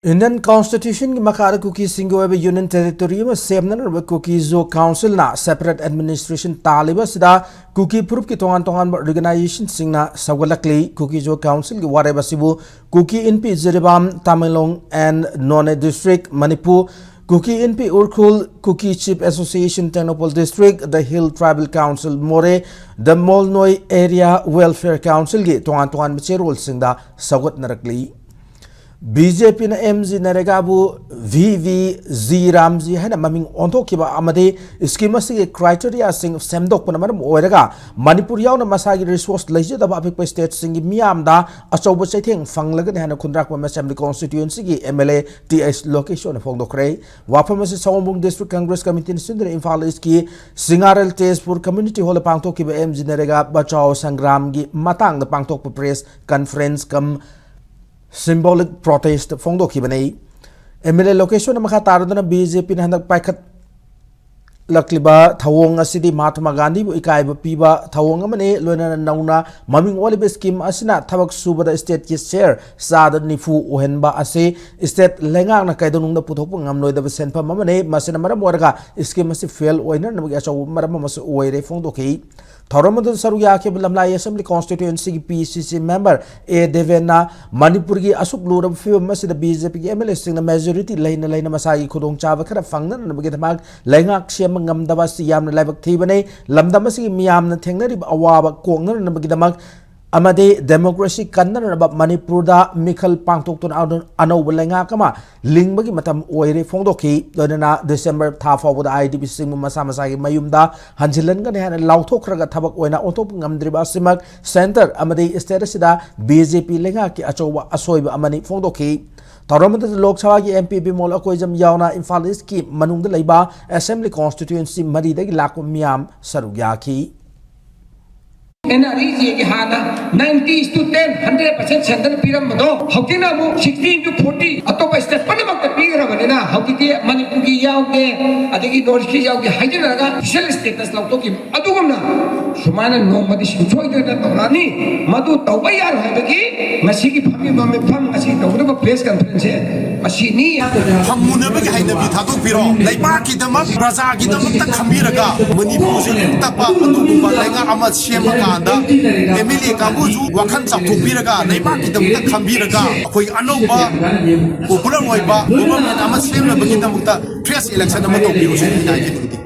Indian Constitution ki makara cookie singo ebe Union Territory ma semna na cookie zo council na separate administration taliba sida cookie proof ki tongan organization singna sawalakli cookie zo council ki wareba sibu cookie NP Ziribam Tamilong and None district Manipur Cookie NP Urkhul Cookie Chief Association Tenopol District The Hill Tribal Council More The Molnoi Area Welfare Council ki tongan macherol singda sagot narakli BJP na Mgnrega bu VVZ Ramji hai na maming onto kiba amade scheme se criteria sing semdok puna maram oiraga Manipur yaw na masagi resource leje da apik state sing miam da achobo chaitheng fanglaga ne na khundrak ma assembly constituency ki MLA TS Lokeshwar na phongdokre wafam se Sawambung District Congress Committee sindre Imphal East ki Singarel Tezpur Community Hall pangtok kiba Mgnrega bachao sangram gi matang da pangtok press conference kam symbolic protest phongdo khibane MLA Lokeshwar makha taradana BJP na handak paikhat lakliba thawong asidi Mahatma Gandhi bu ikaiba piba thawong amane loina nauna maming olibe scheme asina thabak subada state ki share sada nifu ohenba ase state lengang na kaidonung na puthok ngamnoi da senpa mamane masina maram warga scheme asi fail oina namgi achaw maram mas oire phongdo khi Thoramadu Saruya ke Lamlai Assembly Constituency PCC member A Devena Manipur ki asuk lura fiwa masi da BJP ki MLA sing na majority laina masagi khudong chawa khara fangna na bagi thamag laingak siya ngamdaba si yam na laibak thibane lamdama si miyam na thengnari awaba kongna na bagi thamag amade democracy kanna na ba Manipur da Mikhal pangtok ton anaw lainga kama lingbagi matam oire phongdokhi dona December tha fawda IDP sing masa gi mayumda hanjilan ga ne lauthokraga thabak oina otop ngamdriba simak center amade state sida BJP lenga ki achowa asoiba amani phongdokhi Taramada Lok Sabha ki MP Bimol Akoijam yauna Imphal East ki manungda leiba assembly constituency maridagi lakwa miyam sarugyaki NREG की हाना 90:10 100% centre पीरम बदो हौकी ना मु 16:40 अतो पे step पने मत पीरा बने ना हौकी ते मणिपुर की याओगे अदगी नॉर्थ की याओगे हाइजन लगा स्पेशल स्टेटस लौतो की अदुगम ना सुमाना नोमदी सुचोय दे ना तोरानी मदु तौबा यार है की मसी की फमी बमे फम मसी तौदब प्रेस कॉन्फ्रेंस है मसी नी हममुनबे की हाइना भी थातो पिरो लेबा की दमक प्रजा की दमक तक खमीरगा मणिपुर से तपा अदुगुबा लेंगा अमा सेमका MLA Kamuzu Wakan Sapupiraga, Naimakidam Kambiraga, Hoi Anoba, Popular Waiba, Government Amaslim, Bagitamuta, Press election of Moto United.